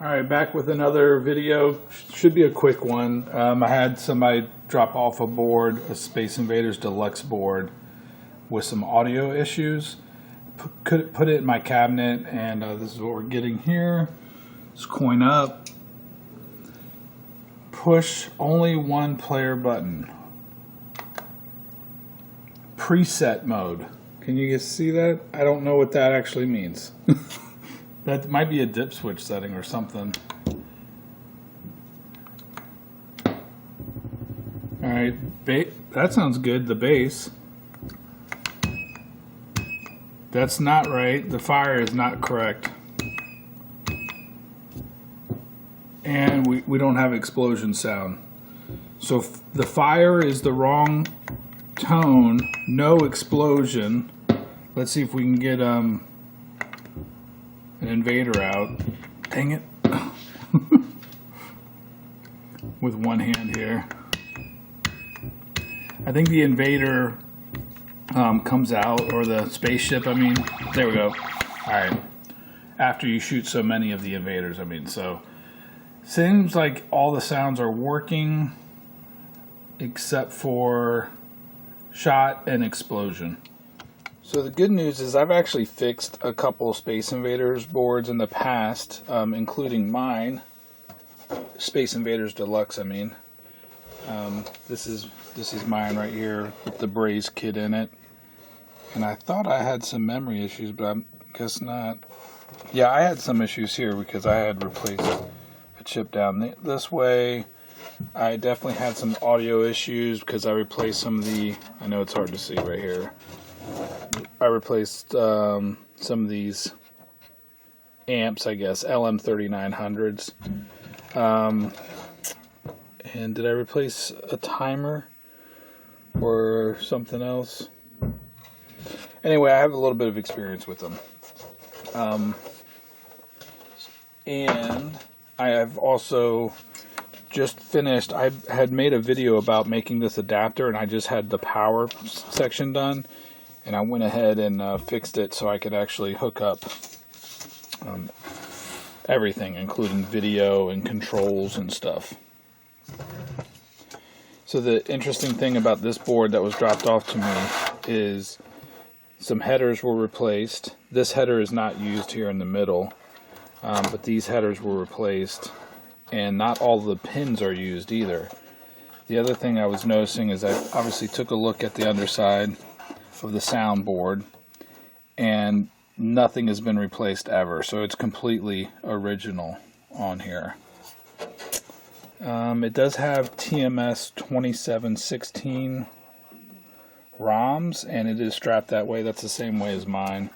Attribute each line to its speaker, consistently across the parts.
Speaker 1: All right, back with another video. Should be a quick one. I had somebody drop off a board, a Space Invaders Deluxe board, with some audio issues. Put it in my cabinet, and this is what we're getting here. Let's coin up. Push only one player button. Preset mode. Can you guys see that? I don't know what that actually means. That might be a dip switch setting or something. Alright, that sounds good, the bass. That's not right, the fire is not correct. And we don't have explosion sound. So the fire is the wrong tone, no explosion. Let's see if we can get an Invader out. Dang it. With one hand here. I think the Invader comes out, or the spaceship, I mean. There we go. Alright. After you shoot so many of the Invaders, I mean. So, seems like all the sounds are working except for shot and explosion. So the good news is I've actually fixed a couple of Space Invaders boards in the past, including mine, Space Invaders Deluxe. I mean, this is mine right here with the braze kit in it, and I thought I had some memory issues, but I guess not. Yeah, I had some issues here because I had replaced a chip down this way. I definitely had some audio issues because I replaced some of the. I know it's hard to see right here. I replaced some of these amps, I guess, LM3900s. And did I replace a timer or something else? Anyway, I have a little bit of experience with them. And I have also just finished, I had made a video about making this adapter, and I just had the power section done. And I went ahead and fixed it so I could actually hook up everything, including video and controls and stuff. So the interesting thing about this board that was dropped off to me is some headers were replaced. This header is not used here in the middle, but these headers were replaced, and not all the pins are used either. The other thing I was noticing is I obviously took a look at the underside of the soundboard, and nothing has been replaced ever, so it's completely original on here. It does have TMS 2716 ROMs, and it is strapped that way. That's the same way as mine.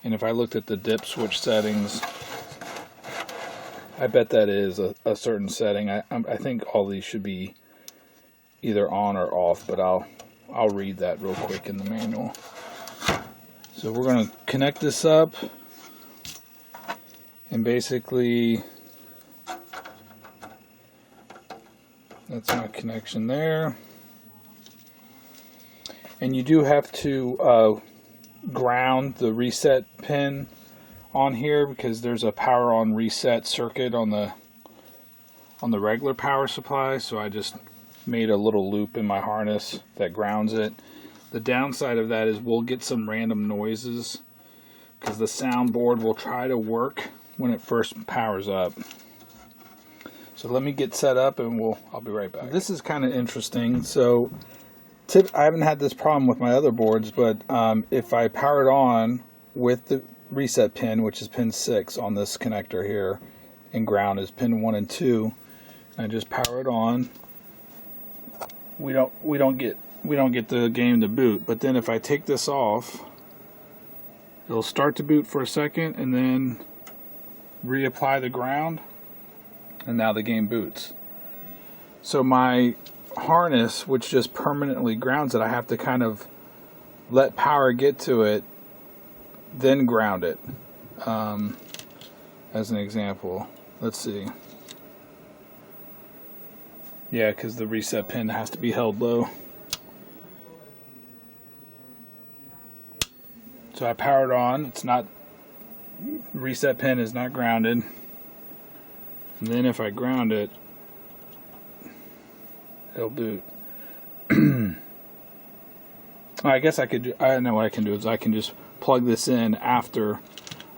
Speaker 1: And if I looked at the dip switch settings, I bet that is a certain setting. I think all these should be either on or off, but I'll read that real quick in the manual. So we're going to connect this up, and basically that's my connection there. And you do have to ground the reset pin on here because there's a power on reset circuit on the regular power supply, so I just made a little loop in my harness that grounds it. The downside of that is we'll get some random noises because the soundboard will try to work when it first powers up. So let me get set up and I'll be right back. This is kind of interesting. So I haven't had this problem with my other boards, but if I power it on with the reset pin, which is pin 6 on this connector here, and ground is pin 1 and 2, and I just power it on, we don't get the game to boot. But then if I take this off, it'll start to boot for a second and then reapply the ground, and now the game boots. So my harness, which just permanently grounds it, I have to kind of let power get to it, then ground it. As an example, let's see. Yeah, because the reset pin has to be held low. So I powered on. It's not, reset pin is not grounded. And then if I ground it, it'll boot. I guess I know what I can do is I can just plug this in after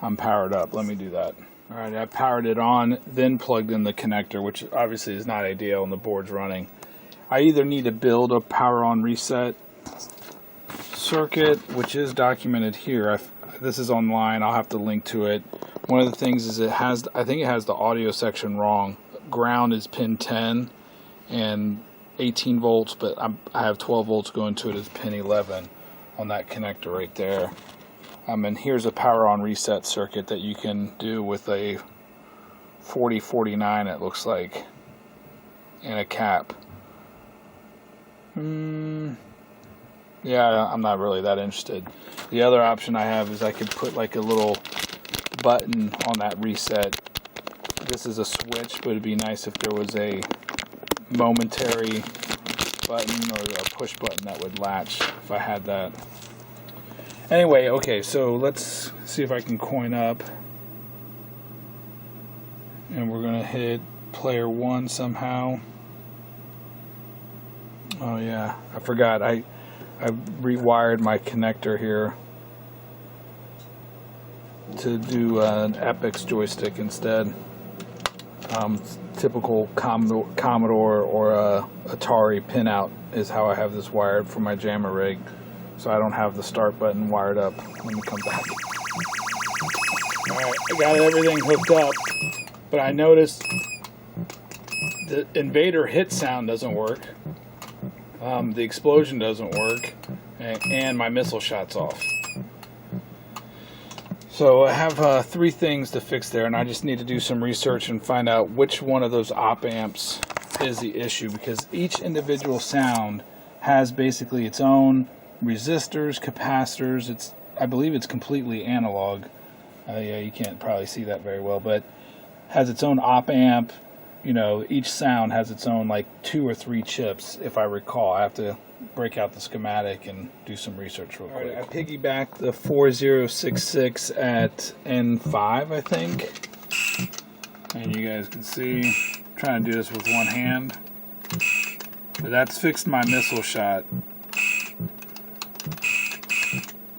Speaker 1: I'm powered up. Let me do that. Alright, I powered it on, then plugged in the connector, which obviously is not ideal and the board's running. I either need to build a power on reset circuit, which is documented here. This is online. I'll have to link to it. One of the things is I think it has the audio section wrong. Ground is pin 10 and 18 volts, but I have 12 volts going to it as pin 11 on that connector right there. And here's a power on reset circuit that you can do with a 4049, it looks like, and a cap. Yeah, I'm not really that interested. The other option I have is I could put like a little button on that reset. This is a switch, but it'd be nice if there was a momentary button or a push button that would latch if I had that. Anyway, okay, so let's see if I can coin up. And we're going to hit player 1 somehow. Oh yeah, I forgot. I rewired my connector here to do an Epix joystick instead. Typical Commodore or Atari pinout is how I have this wired for my jammer rig. So I don't have the start button wired up. Let me come back. Alright, I got everything hooked up, but I noticed the Invader hit sound doesn't work. The explosion doesn't work, and my missile shot's off. So I have 3 things to fix there, and I just need to do some research and find out which one of those op amps is the issue, because each individual sound has basically its own resistors, capacitors. I believe it's completely analog. Yeah, you can't probably see that very well, but has its own op amp. You know, each sound has its own like 2 or 3 chips, if I recall. I have to break out the schematic and do some research real quick. Right, I piggybacked the 4066 at N5, I think. And you guys can see, I'm trying to do this with one hand. But that's fixed my missile shot.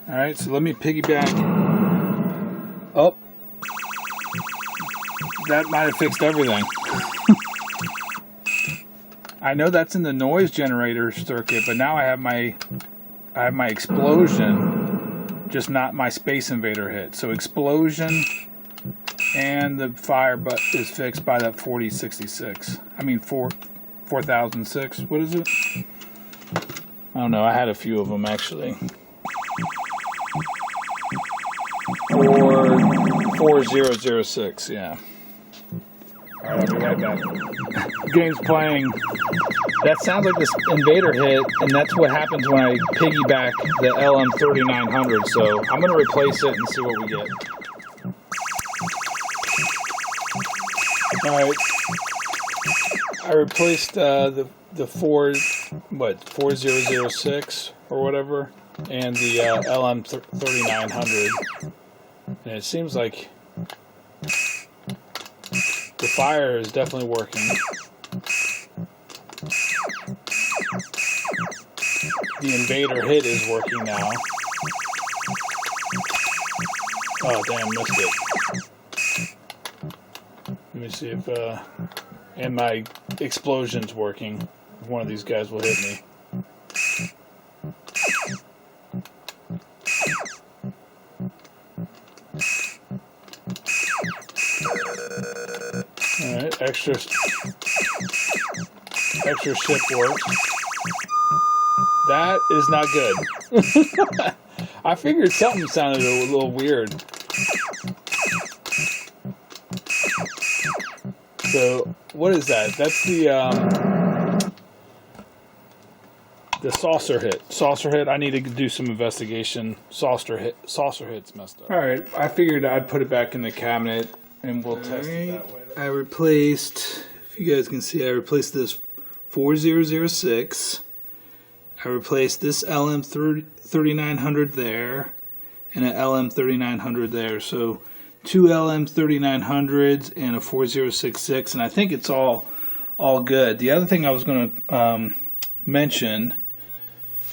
Speaker 1: Alright, so let me piggyback. Oh. That might have fixed everything. I know that's in the noise generator circuit, but now I have my explosion, just not my Space Invader hit. So explosion and the fire butt is fixed by that 4066. I mean 4006. What is it? I don't know. I had a few of them actually. 4006. Yeah. Alright, we got that. The game's playing. That sounds like this Invader hit, and that's what happens when I piggyback the LM3900. So I'm going to replace it and see what we get. Alright. I replaced the 4006 or whatever, and the LM3900. And it seems like the fire is definitely working. The Invader hit is working now. Oh damn, missed it. Let me see if and my explosion's working. If one of these guys will hit me. Alright, extra ship work. That is not good. I figured something sounded a little weird. So, what is that? That's the saucer hit. Saucer hit, I need to do some investigation. Saucer hit's messed up. Alright, I figured I'd put it back in the cabinet and we'll test it that way. I replaced, if you guys can see, I replaced this 4006. I replaced this LM3900 there and an LM3900 there. So 2 LM3900s and a 4066, and I think it's all good. The other thing I was going to mention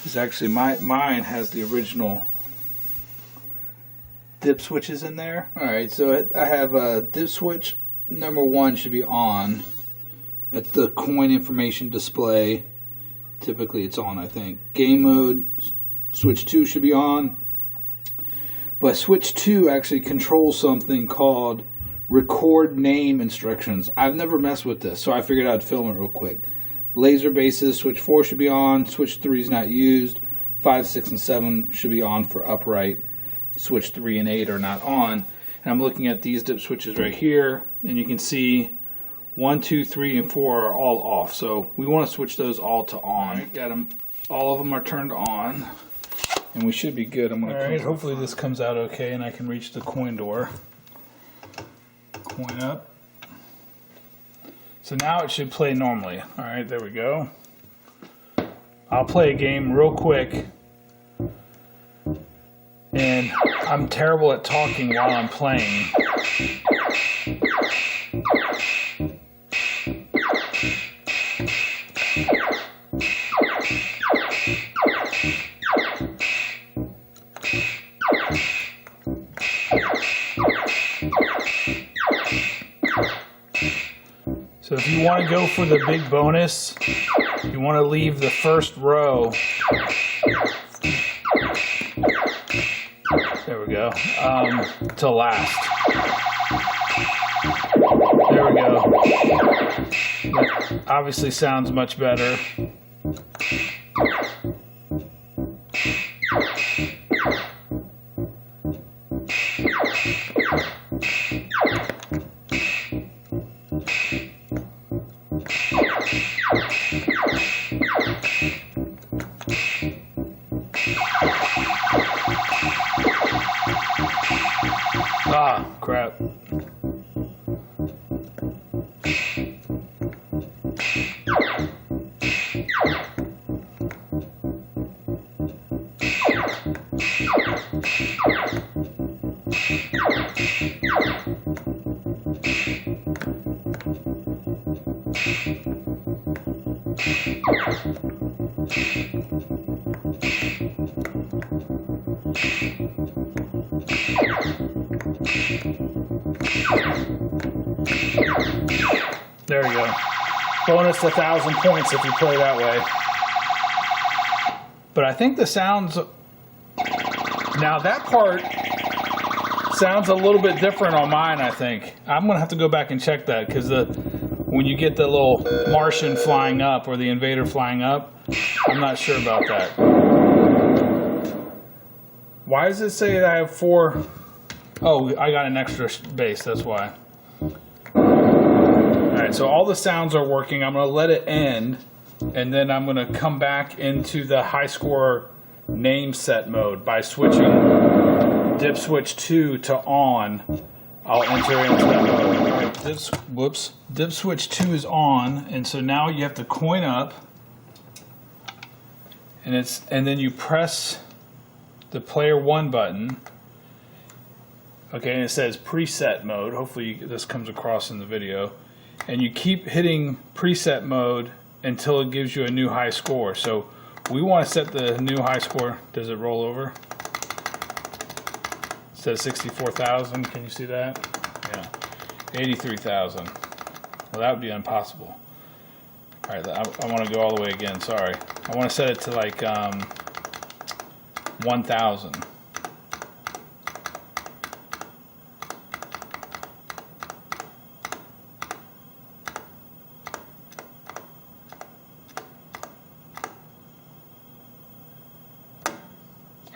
Speaker 1: is actually mine has the original dip switches in there. Alright, so I have a dip switch number 1 should be on. That's the coin information display. Typically it's on, I think. Game mode, switch 2 should be on. But switch 2 actually controls something called record name instructions. I've never messed with this, so I figured I'd film it real quick. Laser bases, switch 4 should be on. Switch 3 is not used. 5, 6, and 7 should be on for upright. Switch 3 and 8 are not on. And I'm looking at these dip switches right here, and you can see 1, 2, 3, and 4 are all off. So we want to switch those all to on. Got them. All of them are turned on, and we should be good. I'm going to. All right. Hopefully this comes out okay, and I can reach the coin door. Coin up. So now it should play normally. All right, there we go. I'll play a game real quick. And I'm terrible at talking while I'm playing. So if you want to go for the big bonus, you want to leave the first row. There we go. To last. There we go. That obviously sounds much better. Ah, crap. There we go. Bonus 1,000 points if you play that way. But I think the sounds... Now that part sounds a little bit different on mine, I think. I'm going to have to go back and check that, because when you get the little Martian flying up or the Invader flying up, I'm not sure about that. Why does it say that I have 4? Oh, I got an extra base, that's why. Alright, so all the sounds are working. I'm going to let it end, and then I'm going to come back into the high score name set mode by switching dip switch 2 to on. I'll enter into that mode. Right, dip switch 2 is on, and so now you have to coin up, and then you press the player 1 button. Okay, and it says preset mode. Hopefully this comes across in the video. And you keep hitting preset mode until it gives you a new high score. So we want to set the new high score. Does it roll over? It says 64,000. Can you see that? Yeah. 83,000. Well, that would be impossible. All right, I want to go all the way again. Sorry. I want to set it to like 1,000.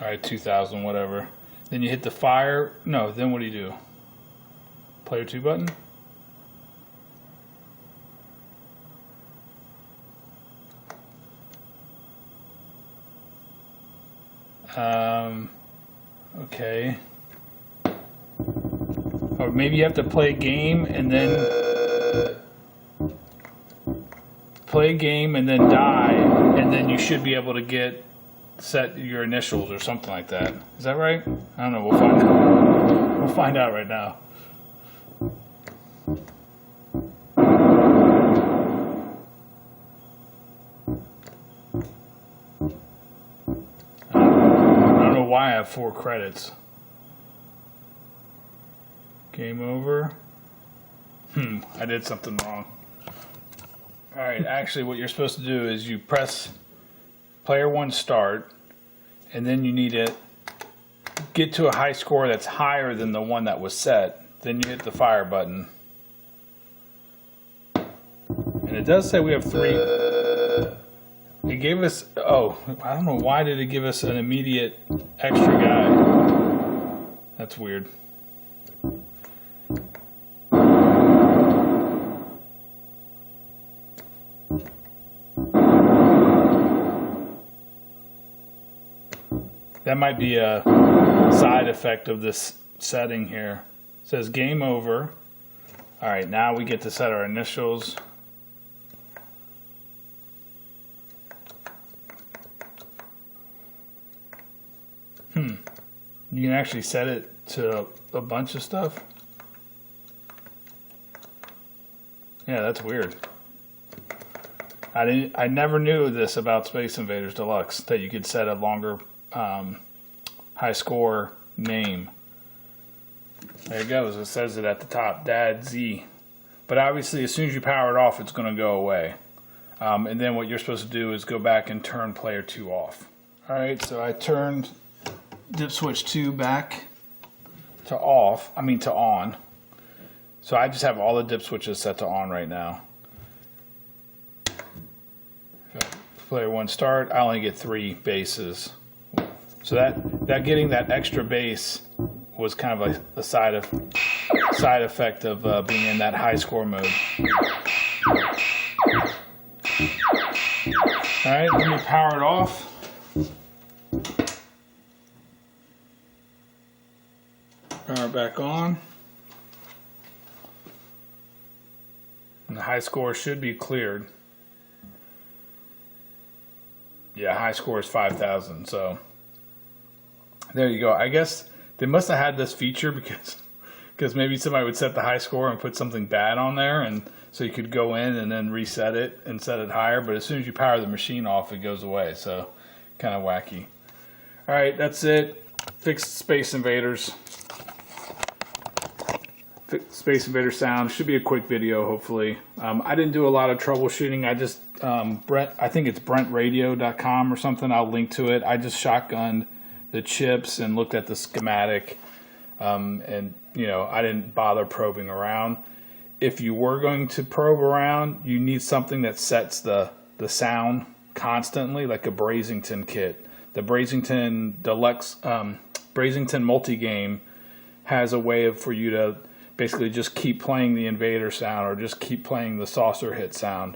Speaker 1: All right, 2,000, whatever. Then you hit the fire. No, then what do you do? Player 2 button? Okay. Or maybe you have to play a game and then die, and then you should be able to set your initials or something like that. Is that right? I don't know. We'll find out. We'll find out right now. why I have 4 credits. Game over. I did something wrong. Alright, actually what you're supposed to do is you press player 1 start, and then you need to get to a high score that's higher than the one that was set. Then you hit the fire button. And it does say we have 3. It gave us, oh, I don't know why did it give us an immediate extra guy. That's weird. That might be a side effect of this setting here. It says game over. All right, now we get to set our initials. You can actually set it to a bunch of stuff. Yeah, that's weird. I never knew this about Space Invaders Deluxe, that you could set a longer high score name. There it goes. It says it at the top, Dad Z. But obviously, as soon as you power it off, it's going to go away. And then what you're supposed to do is go back and turn player 2 off. All right, so I turned dip switch 2 back to off. I mean to on. So I just have all the dip switches set to on right now. Player 1 start. I only get 3 bases. So that getting that extra base was kind of like a side effect of being in that high score mode. All right, let me power it off. Power it back on. And the high score should be cleared. Yeah, high score is 5,000, so there you go. I guess they must have had this feature because maybe somebody would set the high score and put something bad on there, and so you could go in and then reset it and set it higher, but as soon as you power the machine off, it goes away, so kind of wacky. All right, that's it. Fixed Space Invaders. Space Invader sound. Should be a quick video, hopefully. I didn't do a lot of troubleshooting. I just, I think it's BrentRadio.com or something. I'll link to it. I just shotgunned the chips and looked at the schematic. And, you know, I didn't bother probing around. If you were going to probe around, you need something that sets the sound constantly, like a Brazington kit. The Brazington Deluxe, Brazington multi-game has a way for you to basically just keep playing the Invader sound or just keep playing the saucer hit sound.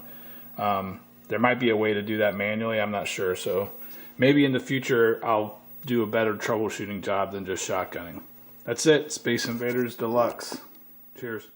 Speaker 1: There might be a way to do that manually. I'm not sure. So maybe in the future I'll do a better troubleshooting job than just shotgunning. That's it. Space Invaders Deluxe. Cheers.